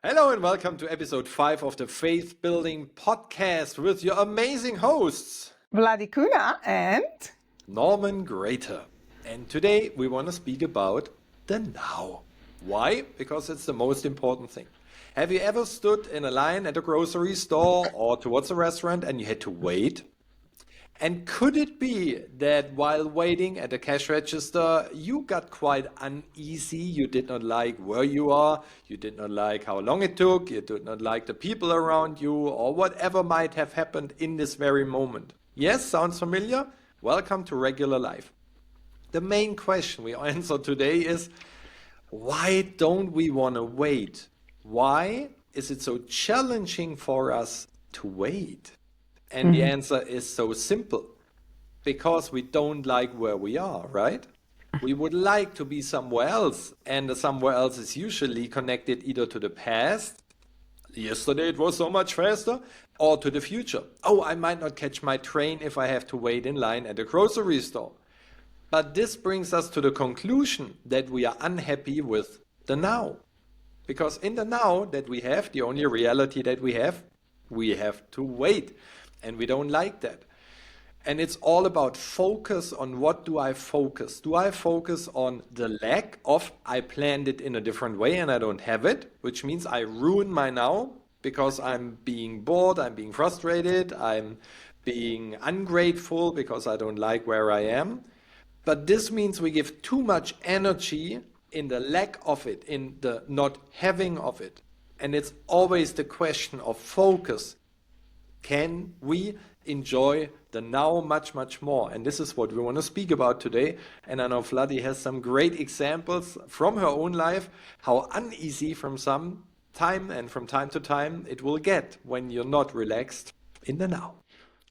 Hello and welcome to episode 5 of the Faith Building Podcast with your amazing hosts, Vladi, Kuna, and Norman Gräter. And today we want to speak about the now. Why? Because it's the most important thing. Have you ever stood in a line at a grocery store or towards a restaurant and you had to wait? And could it be that while waiting at the cash register, you got quite uneasy? You did not like where you are, you did not like how long it took, you did not like the people around you, or whatever might have happened in this very moment. Yes, sounds familiar? Welcome to regular life. The main question we answer today is, why don't we want to wait? Why is it so challenging for us to wait? And the answer is so simple. Because we don't like where we are, right? We would like to be somewhere else, and the somewhere else is usually connected either to the past, yesterday it was so much faster, or to the future. Oh, I might not catch my train if I have to wait in line at a grocery store. But this brings us to the conclusion that we are unhappy with the now. Because in the now that we have, the only reality that we have to wait. And we don't like that. And it's all about focus on what do I focus? Do I focus on the lack of I planned it in a different way and I don't have it, which means I ruin my now because I'm being bored, I'm being frustrated, I'm being ungrateful because I don't like where I am. But this means we give too much energy in the lack of it, in the not having of it. And it's always the question of focus. Can we enjoy the now much, much more? And this is what we want to speak about today. And I know Vladi has some great examples from her own life, how uneasy from some time and from time to time it will get when you're not relaxed in the now.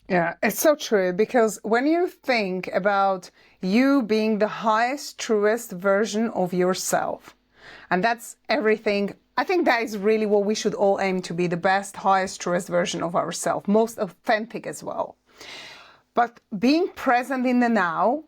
yeah, it's so true because when you think about you being the highest, truest version of yourself, and that's everything. I think that is really what we should all aim to be, the best, highest, truest version of ourselves, most authentic as well. But being present in the now,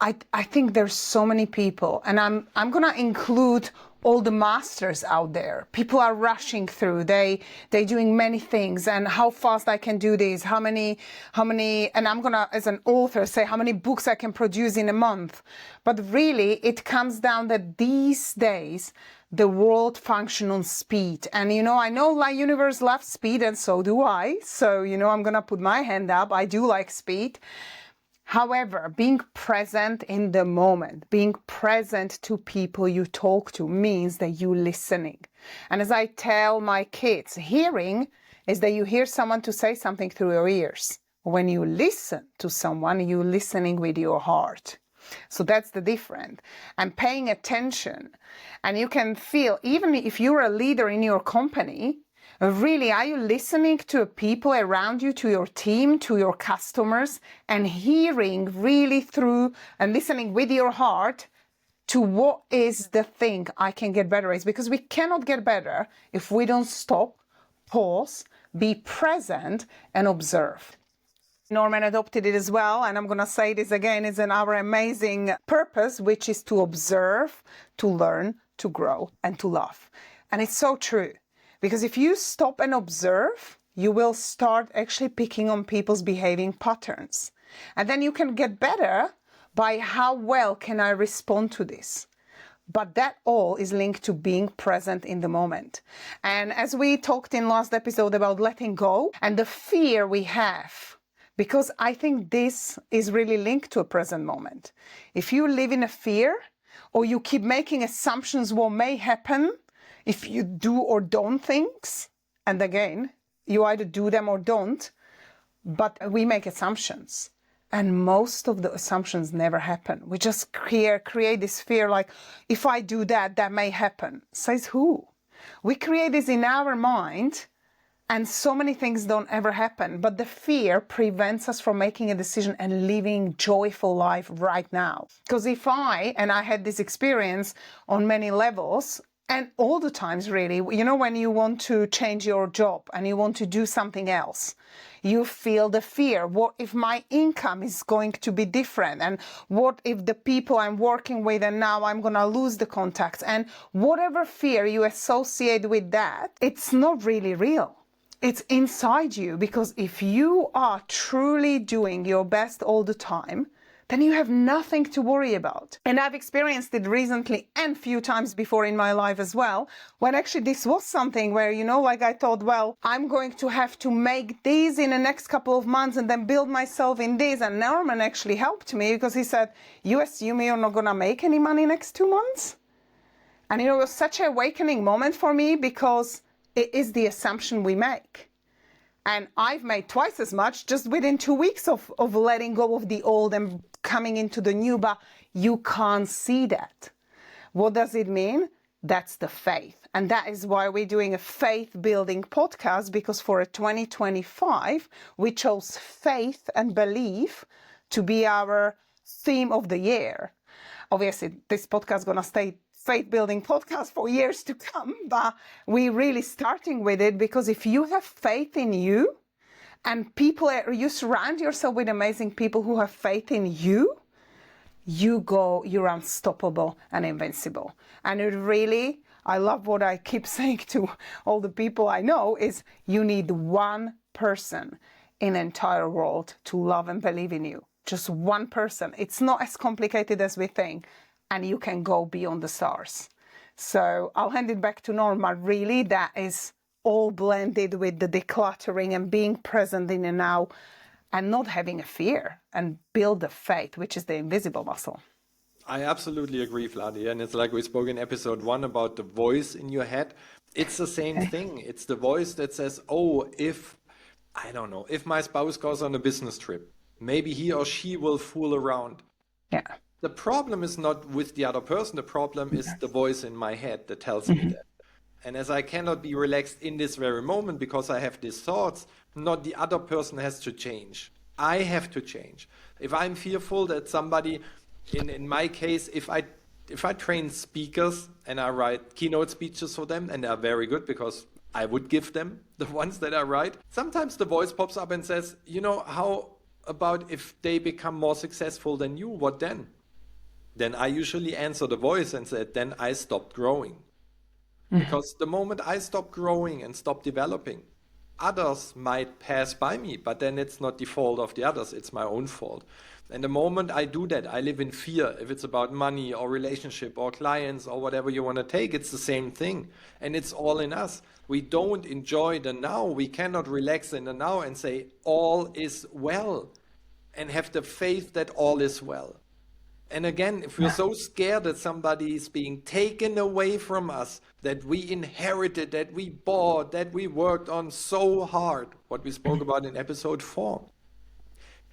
I think there's so many people, and I'm gonna include all the masters out there. People are rushing through. They doing many things, and how fast I can do this, how many, and I'm gonna, as an author, say how many books I can produce in a month. But really, it comes down that these days, the world function on speed. And I know my universe loves speed, and so do I. So, I'm gonna put my hand up. I do like speed. However, being present in the moment, being present to people you talk to means that you're listening. And as I tell my kids, hearing is that you hear someone to say something through your ears. When you listen to someone, you're listening with your heart. So that's the difference. And paying attention. And you can feel, even if you're a leader in your company, really, are you listening to people around you, to your team, to your customers, and hearing really through and listening with your heart to what is the thing I can get better at? Because we cannot get better if we don't stop, pause, be present, and observe. Norman adopted it as well, and I'm going to say this again, is in our amazing purpose, which is to observe, to learn, to grow, and to love. And it's so true. Because if you stop and observe, you will start actually picking on people's behaving patterns. And then you can get better by how well can I respond to this. But that all is linked to being present in the moment. And as we talked in last episode about letting go and the fear we have, because I think this is really linked to a present moment. If you live in a fear or you keep making assumptions what may happen, if you do or don't things, and again, you either do them or don't, but we make assumptions. And most of the assumptions never happen. We just create this fear like, if I do that, that may happen. Says who? We create this in our mind, and so many things don't ever happen. But the fear prevents us from making a decision and living joyful life right now. Because if I had this experience on many levels, And all the times, really, you know, when you want to change your job and you want to do something else, you feel the fear. What if my income is going to be different? And what if the people I'm working with and now I'm going to lose the contacts? And whatever fear you associate with that, it's not really real. It's inside you, because if you are truly doing your best all the time, then you have nothing to worry about. And I've experienced it recently and few times before in my life as well, when actually this was something where, you know, like I thought, well, I'm going to have to make these in the next couple of months and then build myself in this. And Norman actually helped me, because he said, you assume you're not going to make any money next 2 months? And it was such an awakening moment for me, because it is the assumption we make. And I've made twice as much just within 2 weeks of letting go of the old and coming into the new, but you can't see that. What does it mean? That's the faith. And that is why we're doing a faith building podcast, because for a 2025, we chose faith and belief to be our theme of the year. Obviously, this podcast is going to stay faith building podcast for years to come, but we're really starting with it because if you have faith in you and you surround yourself with amazing people who have faith in you, you're unstoppable and invincible. And it really, I love what I keep saying to all the people I know is you need one person in the entire world to love and believe in you. Just one person. It's not as complicated as we think. And you can go beyond the stars. So I'll hand it back to Norma. Really, that is all blended with the decluttering and being present in the now and not having a fear, and build the faith, which is the invisible muscle. I absolutely agree, Vladi. And it's like we spoke in episode 1 about the voice in your head. It's the same thing. It's the voice that says, oh, I don't know, if my spouse goes on a business trip, maybe he or she will fool around. Yeah. The problem is not with the other person. The problem is the voice in my head that tells me that. And as I cannot be relaxed in this very moment because I have these thoughts, not the other person has to change. I have to change. If I'm fearful that somebody, in my case, if I train speakers and I write keynote speeches for them, and they are very good because I would give them the ones that I write, sometimes the voice pops up and says, you know, how about if they become more successful than you, what then? Then I usually answer the voice and say, then I stopped growing. Because the moment I stop growing and stop developing, others might pass by me, but then it's not the fault of the others, it's my own fault. And the moment I do that, I live in fear. If it's about money or relationship or clients or whatever you want to take, it's the same thing. And it's all in us. We don't enjoy the now. We cannot relax in the now and say, all is well, and have the faith that all is well. And again, if we're so scared that somebody is being taken away from us, that we inherited, that we bought, that we worked on so hard, what we spoke about in episode 4,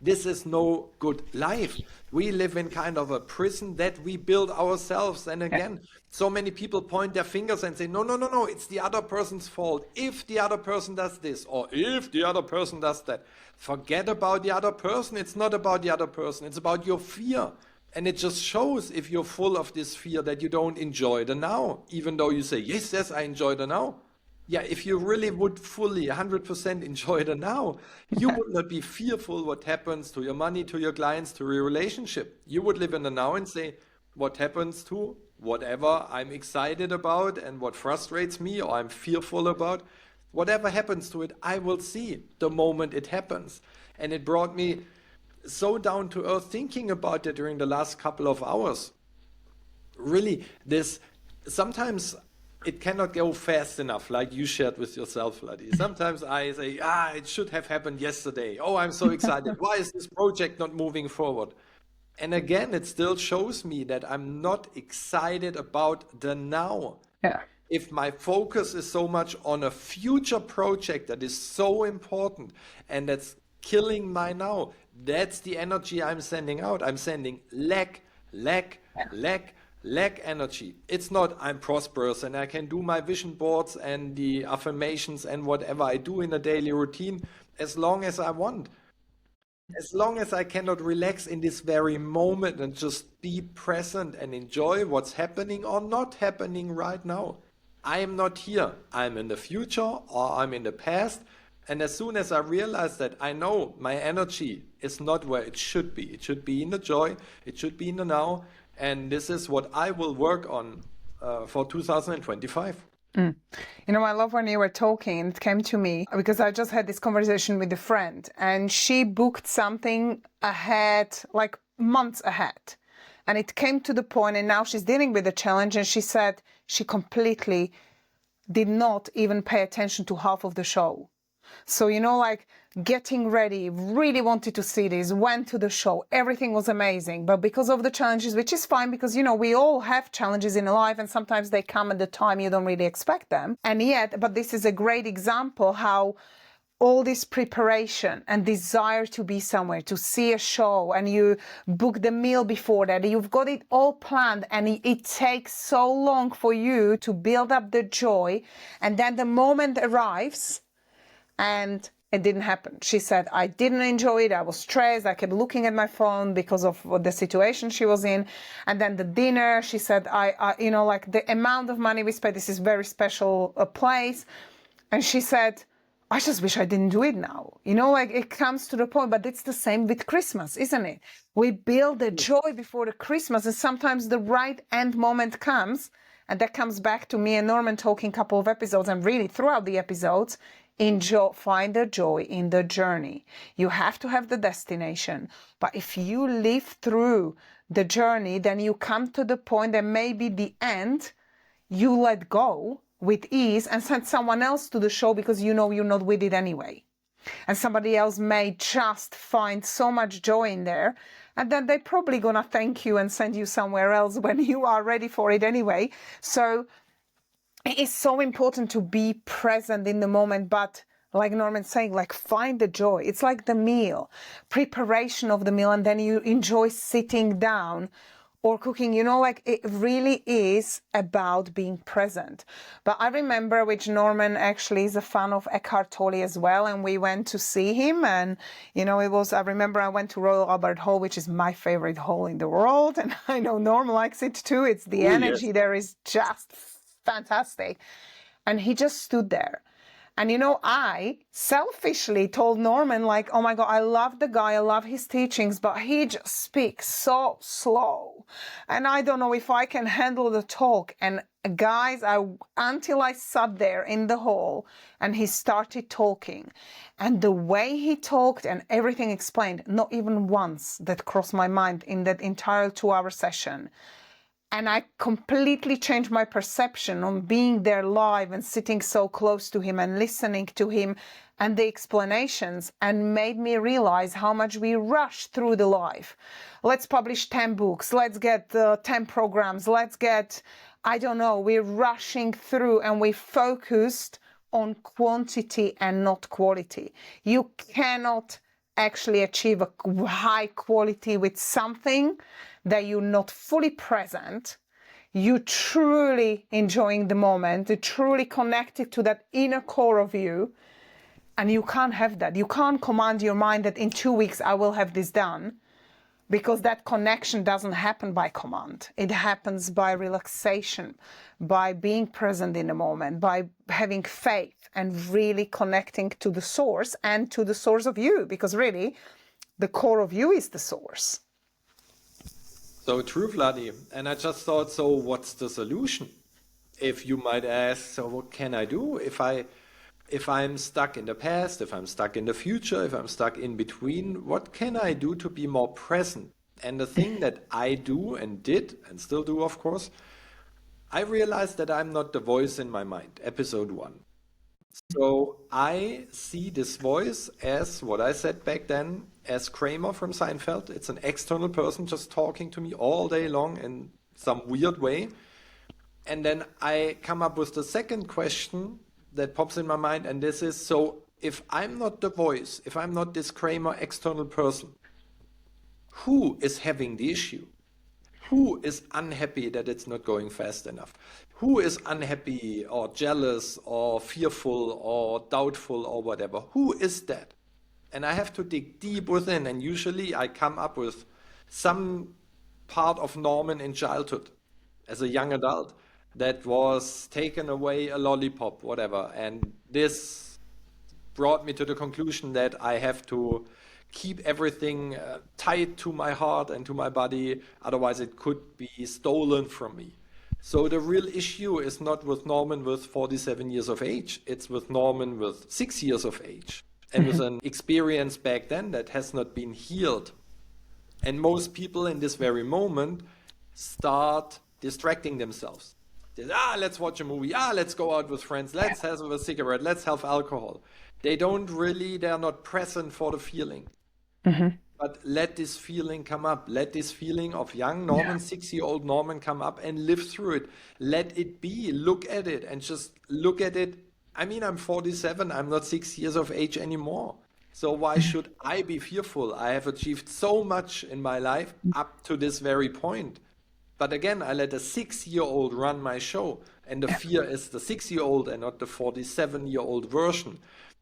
this is no good life. We live in kind of a prison that we build ourselves. And again, so many people point their fingers and say, no, no, no, no, it's the other person's fault. If the other person does this, or if the other person does that, forget about the other person. It's not about the other person. It's about your fear. And it just shows, if you're full of this fear, that you don't enjoy the now, even though you say, yes, yes, I enjoy the now. Yeah, if you really would fully 100% enjoy the now, you would not be fearful what happens to your money, to your clients, to your relationship. You would live in the now and say, what happens to whatever I'm excited about and what frustrates me or I'm fearful about, whatever happens to it, I will see the moment it happens. And it brought me so down to earth thinking about it during the last couple of hours. Really, sometimes it cannot go fast enough, like you shared with yourself, Vladi. Sometimes I say, it should have happened yesterday. Oh, I'm so excited. Why is this project not moving forward? And again, it still shows me that I'm not excited about the now. Yeah. If my focus is so much on a future project that is so important and that's killing my now, that's the energy I'm sending out. I'm sending lack energy. It's not I'm prosperous and I can do my vision boards and the affirmations and whatever I do in a daily routine as long as I want. As long as I cannot relax in this very moment and just be present and enjoy what's happening or not happening right now. I'm not here. I'm in the future or I'm in the past. And as soon as I realize that, I know my energy is not where it should be. It should be in the joy. It should be in the now. And this is what I will work on for 2025. You know, I love when you were talking, it came to me because I just had this conversation with a friend and she booked something ahead, like months ahead. And it came to the point, and now she's dealing with the challenge, and she said she completely did not even pay attention to half of the show. So, you know, like getting ready, really wanted to see this, went to the show, everything was amazing. But because of the challenges, which is fine because, you know, we all have challenges in life and sometimes they come at the time you don't really expect them. And yet, but this is a great example how all this preparation and desire to be somewhere, to see a show, and you book the meal before that, you've got it all planned, and it takes so long for you to build up the joy. And then the moment arrives, and it didn't happen. She said, I didn't enjoy it. I was stressed. I kept looking at my phone because of the situation she was in. And then the dinner, she said, you know, like the amount of money we spent, this is very special place. And she said, I just wish I didn't do it now. You know, like it comes to the point, but it's the same with Christmas, isn't it? We build the joy before the Christmas, and sometimes the right end moment comes. And that comes back to me and Norman talking a couple of episodes, and really throughout the episodes, find the joy in the journey. You have to have the destination. But if you live through the journey, then you come to the point that maybe the end, you let go with ease and send someone else to the show because you know you're not with it anyway. And somebody else may just find so much joy in there, and then they're probably gonna thank you and send you somewhere else when you are ready for it anyway. So it is so important to be present in the moment, but like Norman's saying, like find the joy. It's like the meal, preparation of the meal, and then you enjoy sitting down or cooking, you know, like it really is about being present. But I remember, which Norman actually is a fan of Eckhart Tolle as well, and we went to see him, and, you know, I remember I went to Royal Albert Hall, which is my favorite hall in the world, and I know Norm likes it too. It's the energy there is just fantastic. And he just stood there. And, you know, I selfishly told Norman, like, oh my God, I love the guy, I love his teachings, but he just speaks so slow. And I don't know if I can handle the talk. And guys, until I sat there in the hall and he started talking, and the way he talked and everything explained, not even once that crossed my mind in that entire 2-hour session. And I completely changed my perception on being there live and sitting so close to him and listening to him and the explanations, and made me realize how much we rush through the life. Let's publish 10 books. Let's get 10 programs. Let's get, I don't know, we're rushing through and we focused on quantity and not quality. You cannot actually achieve a high quality with something that you're not fully present, you truly enjoying the moment, you're truly connected to that inner core of you, and you can't have that. You can't command your mind that in 2 weeks I will have this done, because that connection doesn't happen by command. It happens by relaxation, by being present in the moment, by having faith and really connecting to the source and to the source of you, because really the core of you is the source. So true, Vladi. And I just thought, so what's the solution? If you might ask, so what can I do if I'm stuck in the past, if I'm stuck in the future, if I'm stuck in between, what can I do to be more present? And the thing that I do and did and still do, of course, I realized that I'm not the voice in my mind, episode 1. So I see this voice as what I said back then, as Kramer from Seinfeld. It's an external person just talking to me all day long in some weird way. And then I come up with the second question that pops in my mind, and this is, so if I'm not the voice, if I'm not this Kramer external person, who is having the issue? Who is unhappy that it's not going fast enough? Who is unhappy or jealous or fearful or doubtful or whatever? Who is that? And I have to dig deep within, and usually I come up with some part of Norman in childhood as a young adult. that was taken away a lollipop, whatever. And this brought me to the conclusion that I have to keep everything tied to my heart and to my body, otherwise it could be stolen from me. So the real issue is not with Norman with 47 years of age, it's with Norman with 6 years of age and with an experience back then that has not been healed. And most people in this very moment start distracting themselves. Let's watch a movie. Let's go out with friends. Let's have a cigarette. Let's have alcohol. They're not present for the feeling. But let this feeling come up. Let this feeling of young Norman, 6-year-old Norman come up and live through it. Let it be. Look at it and just look at it. I mean, I'm 47. I'm not 6 years of age anymore. So why should I be fearful? I have achieved so much in my life up to this very point. But again, I let a 6-year-old run my show. And the fear is the 6-year-old and not the 47-year-old version.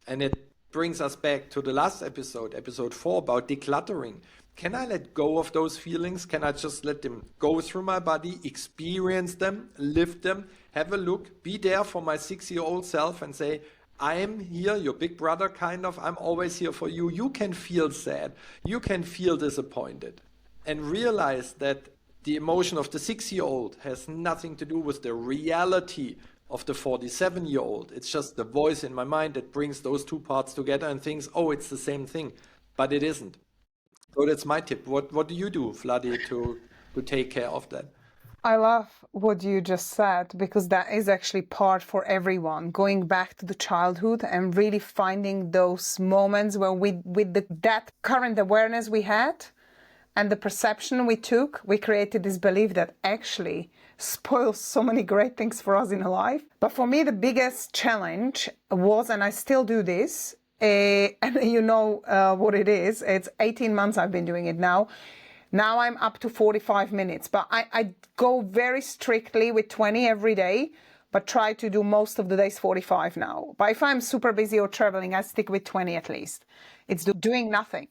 And it brings us back to the last episode, episode 4, about decluttering. Can I let go of those feelings? Can I just let them go through my body, experience them, live them, have a look, be there for my 6-year-old self and say, I am here, your big brother, kind of. I'm always here for you. You can feel sad. You can feel disappointed. And realize that the emotion of the 6-year-old has nothing to do with the reality of the 47-year-old. It's just the voice in my mind that brings those two parts together and thinks, oh, it's the same thing. But it isn't. So that's my tip. What do you do, Vladi, to take care of that? I love what you just said, because that is actually part for everyone, going back to the childhood and really finding those moments where that current awareness we had and the perception we took, we created this belief that actually spoils so many great things for us in life. But for me, the biggest challenge was, and I still do this, and you know what it is, it's 18 months I've been doing it now. Now I'm up to 45 minutes, but I go very strictly with 20 every day, but try to do most of the days 45 now. But if I'm super busy or traveling, I stick with 20 at least. It's doing nothing.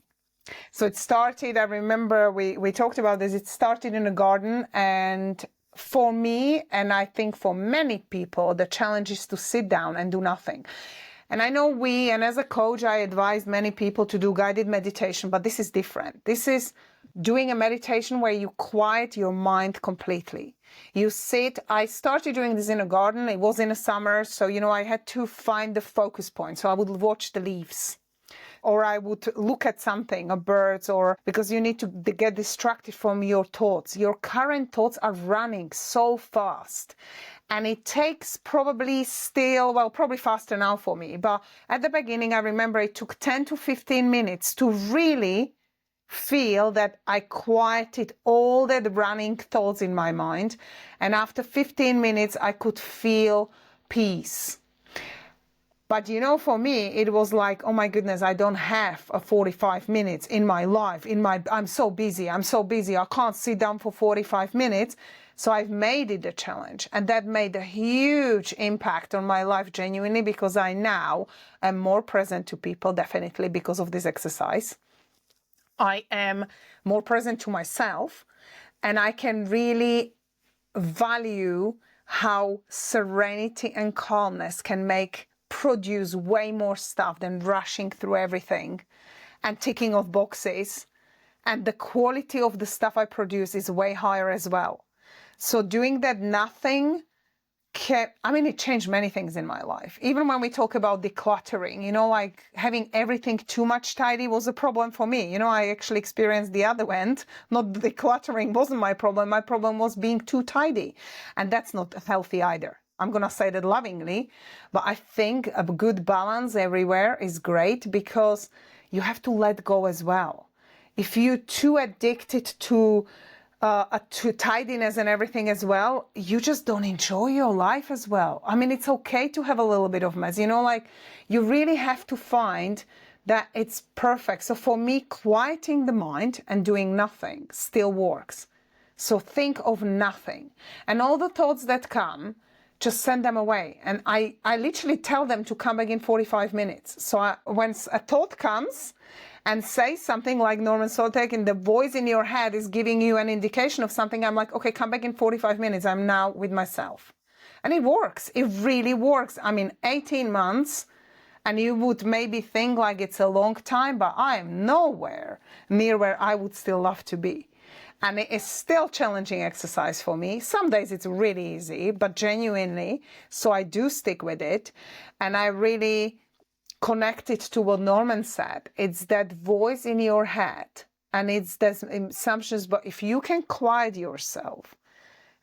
So it started, I remember we talked about this, it started in a garden, and for me, and I think for many people, the challenge is to sit down and do nothing. And I know and as a coach, I advise many people to do guided meditation, but this is different. This is doing a meditation where you quiet your mind completely. You sit, I started doing this in a garden, it was in the summer, so, I had to find the focus point. So I would watch the leaves, or I would look at something, or birds, or because you need to get distracted from your thoughts. Your current thoughts are running so fast. And it takes probably faster now for me. But at the beginning, I remember it took 10 to 15 minutes to really feel that I quieted all the running thoughts in my mind. And after 15 minutes, I could feel peace. But for me, it was like, oh my goodness, I don't have a 45 minutes in my life. I'm so busy. I can't sit down for 45 minutes. So I've made it a challenge. And that made a huge impact on my life, genuinely, because I now am more present to people, definitely because of this exercise. I am more present to myself, and I can really value how serenity and calmness can produce way more stuff than rushing through everything and ticking off boxes. And the quality of the stuff I produce is way higher as well. So doing that nothing it changed many things in my life. Even when we talk about decluttering, like having everything too much tidy was a problem for me. I actually experienced the other end. Not the decluttering wasn't my problem. My problem was being too tidy. And that's not healthy either. I'm going to say that lovingly, but I think a good balance everywhere is great, because you have to let go as well. If you're too addicted to tidiness and everything as well, you just don't enjoy your life as well. It's okay to have a little bit of mess, you really have to find that it's perfect. So for me, quieting the mind and doing nothing still works. So think of nothing, and all the thoughts that come, just send them away. And I literally tell them to come back in 45 minutes. So when a thought comes and say something like Norman Sotek, and the voice in your head is giving you an indication of something, I'm like, okay, come back in 45 minutes. I'm now with myself. And it works. It really works. I mean, 18 months, and you would maybe think like it's a long time, but I am nowhere near where I would still love to be. And it is still challenging exercise for me. Some days it's really easy, but genuinely, so I do stick with it. And I really connect it to what Norman said. It's that voice in your head, and it's those assumptions, but if you can quiet yourself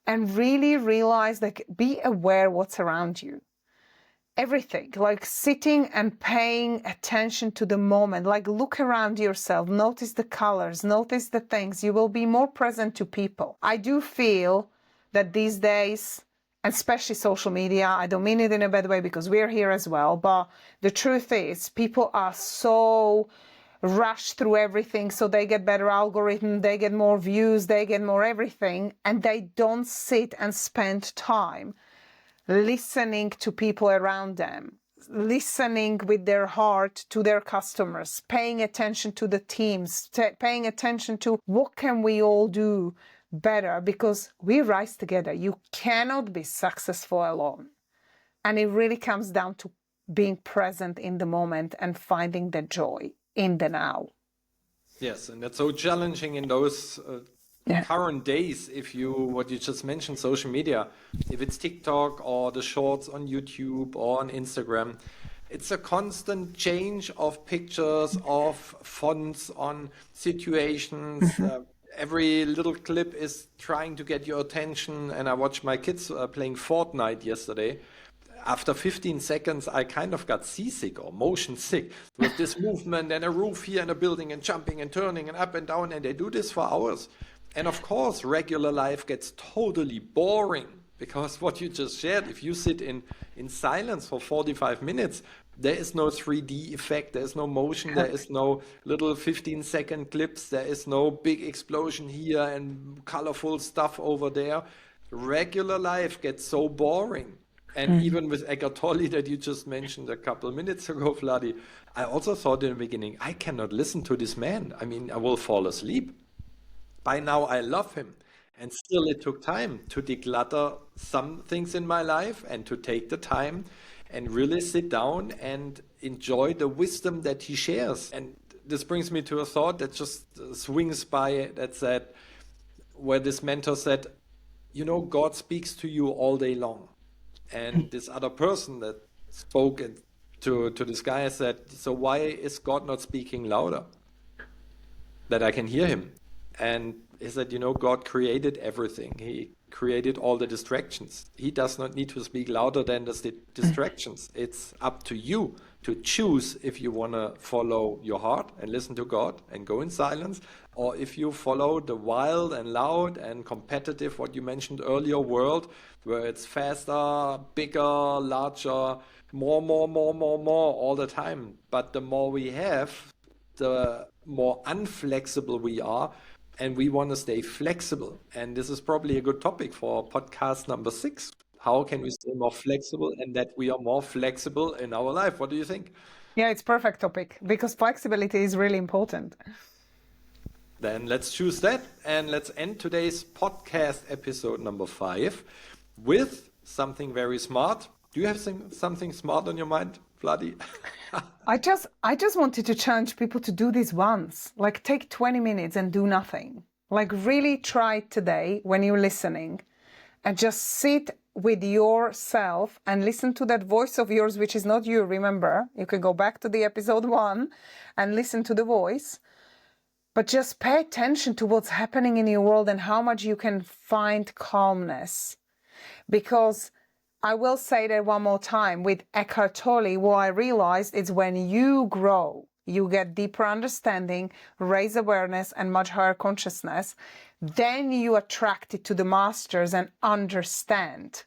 and really realize, like, be aware what's around you. Everything, like sitting and paying attention to the moment, like look around yourself, notice the colors, notice the things, you will be more present to people. I do feel that these days, especially social media, I don't mean it in a bad way because we're here as well, but the truth is people are so rushed through everything, so they get better algorithm, they get more views, they get more everything, and they don't sit and spend time listening to people around them, listening with their heart to their customers, paying attention to the teams, paying attention to what can we all do better, because we rise together. You cannot be successful alone. And it really comes down to being present in the moment and finding the joy in the now. Yes, and that's so challenging in those current days. If you, what you just mentioned, social media, if it's TikTok or the shorts on YouTube or on Instagram, it's a constant change of pictures, of fonts, on situations. Every little clip is trying to get your attention. And I watched my kids playing Fortnite yesterday. After 15 seconds, I kind of got seasick or motion sick with this movement and a roof here and a building and jumping and turning and up and down. And they do this for hours. And of course, regular life gets totally boring, because what you just shared, if you sit in silence for 45 minutes, there is no 3D effect, there is no motion, there is no little 15-second clips, there is no big explosion here and colorful stuff over there. Regular life gets so boring. And even with Eckhart Tolle that you just mentioned a couple of minutes ago, Vladi, I also thought in the beginning, I cannot listen to this man. I mean, I will fall asleep. By now, I love him. And still, it took time to declutter some things in my life and to take the time and really sit down and enjoy the wisdom that he shares. And this brings me to a thought that just swings by, that said, where this mentor said, you know, God speaks to you all day long. And this other person that spoke to this guy said, so why is God not speaking louder? That I can hear him. And he said, you know, God created everything. He created all the distractions. He does not need to speak louder than the distractions. It's up to you to choose if you want to follow your heart and listen to God and go in silence, or if you follow the wild and loud and competitive, what you mentioned earlier, world, where it's faster, bigger, larger, more all the time. But the more we have, the more unflexible we are. And we want to stay flexible. And this is probably a good topic for podcast number 6. How can we stay more flexible and that we are more flexible in our life? What do you think? Yeah, it's perfect topic because flexibility is really important. Then let's choose that. And let's end today's podcast episode number 5 with something very smart. Do you have something smart on your mind, Vladi? I just wanted to challenge people to do this once. Like take 20 minutes and do nothing. Like really try it today when you're listening and just sit with yourself and listen to that voice of yours, which is not you. Remember, you can go back to the episode 1 and listen to the voice, but just pay attention to what's happening in your world and how much you can find calmness. Because I will say that one more time, with Eckhart Tolle, what I realized is when you grow, you get deeper understanding, raise awareness, and much higher consciousness, then you attract it to the masters and understand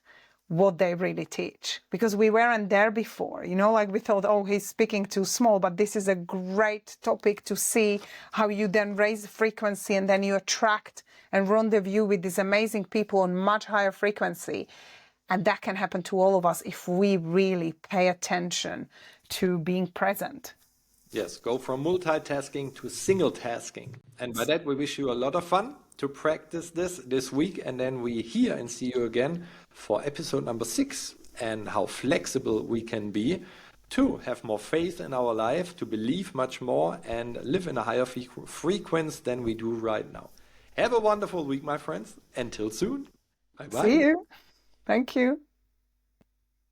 what they really teach. Because we weren't there before, you know, like we thought, oh, he's speaking too small, but this is a great topic to see how you then raise the frequency and then you attract and rendezvous with these amazing people on much higher frequency. And that can happen to all of us if we really pay attention to being present. Yes, go from multitasking to single tasking. And by that, we wish you a lot of fun to practice this week. And then we hear and see you again for episode number 6 and how flexible we can be to have more faith in our life, to believe much more and live in a higher frequency than we do right now. Have a wonderful week, my friends. Until soon. Bye-bye. See you. Thank you.